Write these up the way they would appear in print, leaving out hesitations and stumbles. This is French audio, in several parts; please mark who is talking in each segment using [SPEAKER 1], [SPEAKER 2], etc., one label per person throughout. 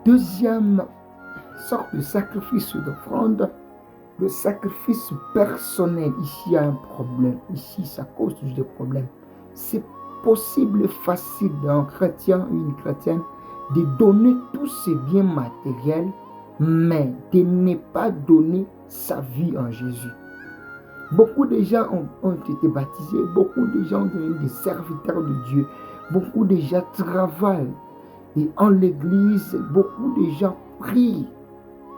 [SPEAKER 1] Deuxième sorte de sacrifice d'offrande, le sacrifice personnel. Ici, il y a un problème. Ici, ça cause toujours des problèmes. C'est possible, facile d'un chrétien ou une chrétienne de donner tous ses biens matériels, mais de ne pas donner sa vie en Jésus. Beaucoup de gens ont été baptisés, beaucoup de gens ont devenu des serviteurs de Dieu, beaucoup de gens travaillent et en l'église, beaucoup de gens prient,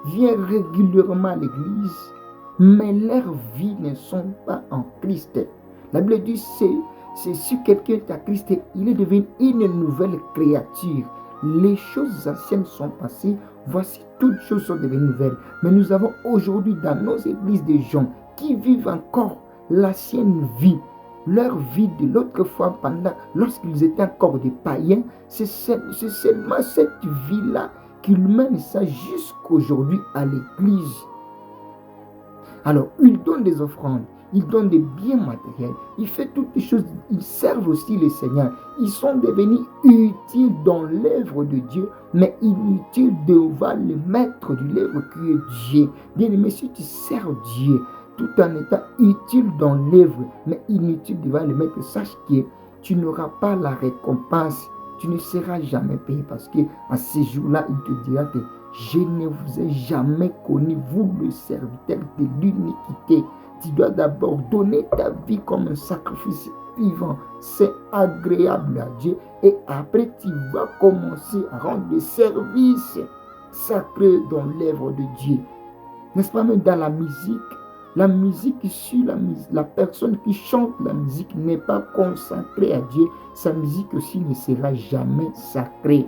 [SPEAKER 1] viennent régulièrement à l'église, mais leurs vies ne sont pas en Christ. La Bible dit, c'est si quelqu'un est à Christ, il est devenu une nouvelle créature. Les choses anciennes sont passées, voici toutes choses sont devenues nouvelles. Mais nous avons aujourd'hui dans nos églises des gens qui vivent encore l'ancienne vie. Leur vie de l'autre fois, lorsqu'ils étaient encore des païens, c'est seulement cette vie-là qu'ils mènent ça jusqu'aujourd'hui à l'église. Alors, ils donnent des offrandes, ils donnent des biens matériels, ils font toutes les choses, ils servent aussi le Seigneur. Ils sont devenus utiles dans l'œuvre de Dieu, mais inutiles devant le maître de l'œuvre qui est Dieu. Bien aimé, si tu sers Dieu, tout en étant utile dans l'œuvre, mais inutile devant le maître, sache que tu n'auras pas la récompense, tu ne seras jamais payé, parce que à ce jour-là, il te dira que je ne vous ai jamais connu, vous le serviteur de l'iniquité. Tu dois d'abord donner ta vie comme un sacrifice vivant. C'est agréable à Dieu. Et après, tu vas commencer à rendre des services sacrés dans l'œuvre de Dieu. N'est-ce pas, même dans la musique ici, la personne qui chante la musique n'est pas consacrée à Dieu. Sa musique aussi ne sera jamais sacrée.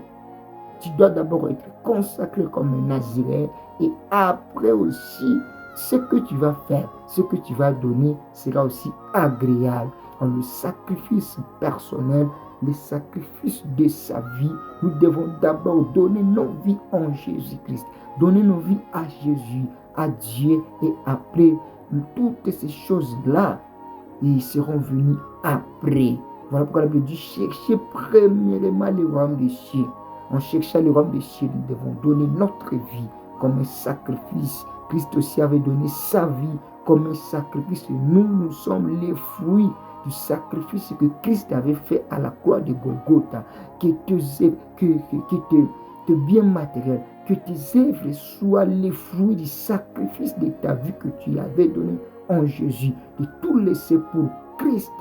[SPEAKER 1] Tu dois d'abord être consacré comme un naziréen et après aussi, ce que tu vas faire, ce que tu vas donner sera aussi agréable. En le sacrifice personnel, le sacrifice de sa vie, nous devons d'abord donner nos vies en Jésus-Christ. Donner nos vies à Jésus, à Dieu, et après, toutes ces choses-là, ils seront venus après. Voilà pourquoi la Bible dit, cherchez premièrement le royaume des cieux. En cherchant le royaume des cieux, nous devons donner notre vie comme un sacrifice. Christ aussi avait donné sa vie comme un sacrifice. Nous sommes les fruits du sacrifice que Christ avait fait à la croix de Golgotha. Que tes biens matériels, que tes œuvres soient les fruits du sacrifice de ta vie que tu avais donné en Jésus. De tout laisser pour Christ,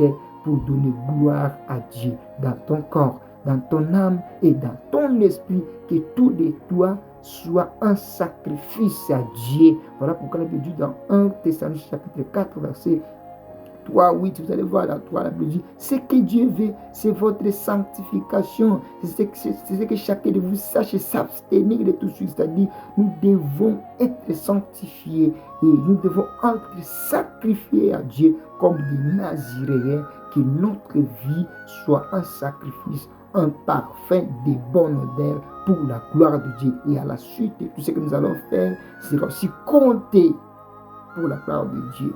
[SPEAKER 1] pour donner gloire à Dieu dans ton corps, dans ton âme et dans ton esprit, que tout de toi soit un sacrifice à Dieu. Voilà pourquoi la Bible dit dans 1 Thessaloniciens chapitre 4, verset 3, 8, vous allez voir dans 3, la Bible dit, ce que Dieu veut, c'est votre sanctification. C'est ce que chacun de vous sache s'abstenir de tout ceci. C'est-à-dire, nous devons être sanctifiés et nous devons être sacrifiés à Dieu comme des naziréens, que notre vie soit un sacrifice, un parfum de bonne odeur pour la gloire de Dieu. Et à la suite, tout ce que nous allons faire sera aussi compté pour la gloire de Dieu.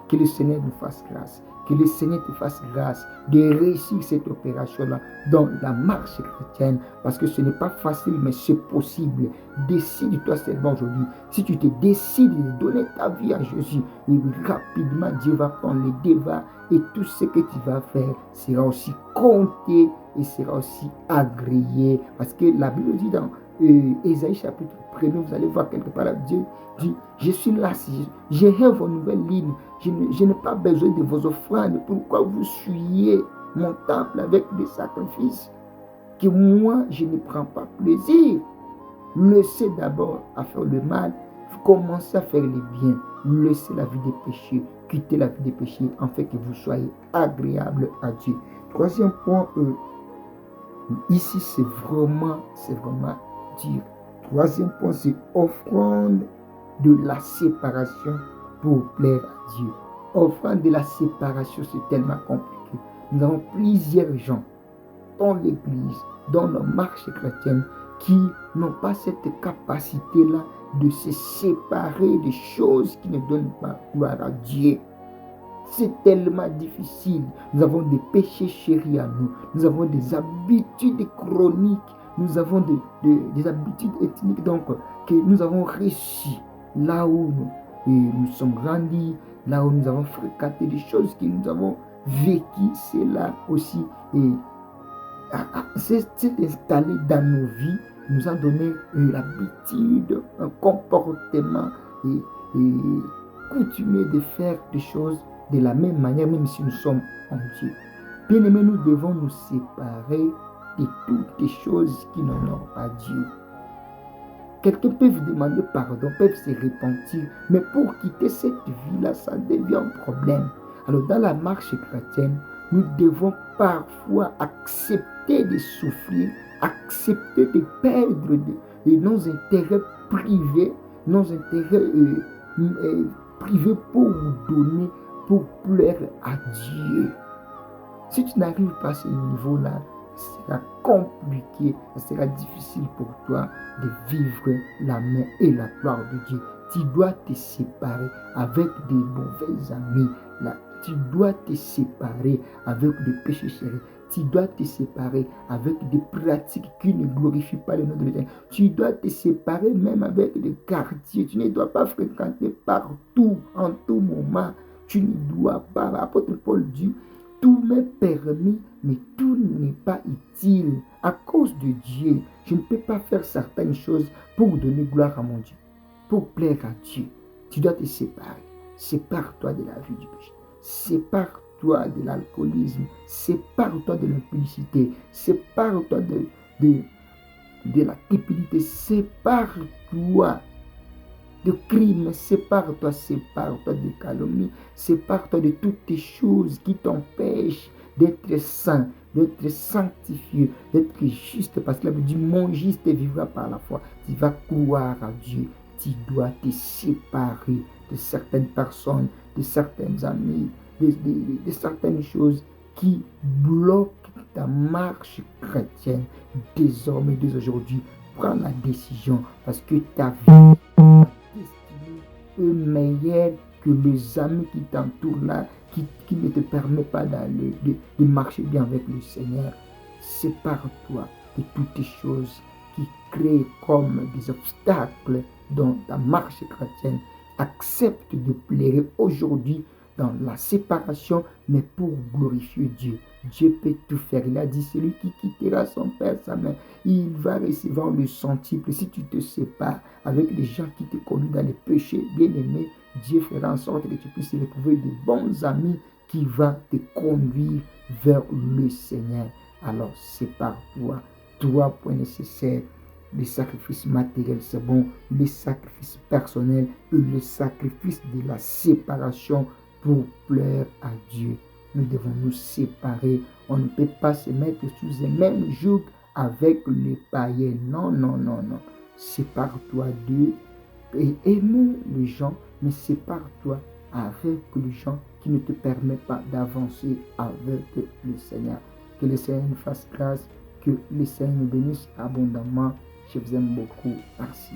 [SPEAKER 1] Que le Seigneur nous fasse grâce. Que le Seigneur te fasse grâce de réussir cette opération-là dans la marche chrétienne. Parce que ce n'est pas facile, mais c'est possible. Décide-toi seulement aujourd'hui. Si tu te décides de donner ta vie à Jésus, et rapidement Dieu va prendre le devant et tout ce que tu vas faire sera aussi compté et sera aussi agréé. Parce que la Bible dit dans Ésaïe chapitre 1, vous allez voir quelque part là, Dieu dit, je suis là, j'ai vos nouvelles lignes, je n'ai pas besoin de vos offrandes. Pourquoi vous fuyez mon temple avec des sacrifices que moi je ne prends pas plaisir? Laissez d'abord à faire le mal, commencez à faire le bien, laissez la vie des péchés, quittez la vie des péchés, afin que vous soyez agréable à Dieu. Troisième point, ici c'est vraiment dur. Troisième point, c'est offrande de la séparation pour plaire à Dieu. Offrande de la séparation, c'est tellement compliqué. Nous avons plusieurs gens dans l'église, dans la marche chrétienne, qui n'ont pas cette capacité-là de se séparer des choses qui ne donnent pas gloire à Dieu. C'est tellement difficile. Nous avons des péchés chéris à nous. Nous avons des habitudes chroniques. nous avons des habitudes ethniques donc, que nous avons reçues là où nous sommes grandis, là où nous avons fréquenté des choses que nous avons vécues, c'est là aussi. Et c'est installé dans nos vies, nous a donné l'habitude, un comportement et coutumier de faire des choses de la même manière, même si nous sommes en Dieu. Bien aimés, nous devons nous séparer de toutes les choses qui n'honorent pas Dieu. Quelqu'un peut vous demander pardon, peuvent se repentir, mais pour quitter cette vie-là, ça devient un problème. Alors dans la marche chrétienne, nous devons parfois accepter de souffrir, accepter de perdre nos intérêts privés, nos intérêts privés pour donner, pour plaire à Dieu. Si tu n'arrives pas à ce niveau-là, ce sera compliqué, ce sera difficile pour toi de vivre la main et la gloire de Dieu. Tu dois te séparer avec des mauvais amis. Là, tu dois te séparer avec des péchés chéris. Tu dois te séparer avec des pratiques qui ne glorifient pas le nom de Dieu. Tu dois te séparer même avec des quartiers. Tu ne dois pas fréquenter partout, en tout moment. Tu ne dois pas. L'apôtre Paul dit, tout m'est permis, mais tout n'est pas utile. À cause de Dieu, je ne peux pas faire certaines choses pour donner gloire à mon Dieu, pour plaire à Dieu. Tu dois te séparer. Sépare-toi de la vie du péché. Sépare-toi de l'alcoolisme. Sépare-toi de l'impudicité. Sépare-toi de la cupidité. Sépare-toi de crimes, sépare-toi de calomnie, sépare-toi de toutes les choses qui t'empêchent d'être saint, d'être sanctifié, d'être juste, parce que la Bible dit, mon juste vivra par la foi. Tu vas croire à Dieu, tu dois te séparer de certaines personnes, de certains amis, de certaines choses qui bloquent ta marche chrétienne. Désormais, dès aujourd'hui, prends la décision parce que ta vie est meilleur que les amis qui t'entourent là, qui ne te permettent pas de marcher bien avec le Seigneur. Sépare-toi de toutes les choses qui créent comme des obstacles dans ta marche chrétienne. Accepte de plaire aujourd'hui dans la séparation, mais pour glorifier Dieu. Dieu peut tout faire. Il a dit, celui qui quittera son père, sa mère, il va recevoir le centuple. Si tu te sépares avec les gens qui te conduisent dans les péchés, bien aimé, Dieu fera en sorte que tu puisses retrouver de bons amis qui vont te conduire vers le Seigneur. Alors, sépare-toi. 3 points nécessaires. Le sacrifice matériel, c'est bon. Le sacrifice personnel et le sacrifice de la séparation pour plaire à Dieu. Nous devons nous séparer. On ne peut pas se mettre sous un même joug avec les païens. Non, non, non, non. Sépare-toi d'eux et aime les gens, mais sépare-toi avec les gens qui ne te permettent pas d'avancer avec le Seigneur. Que le Seigneur nous fasse grâce, que le Seigneur nous bénisse abondamment. Je vous aime beaucoup. Merci.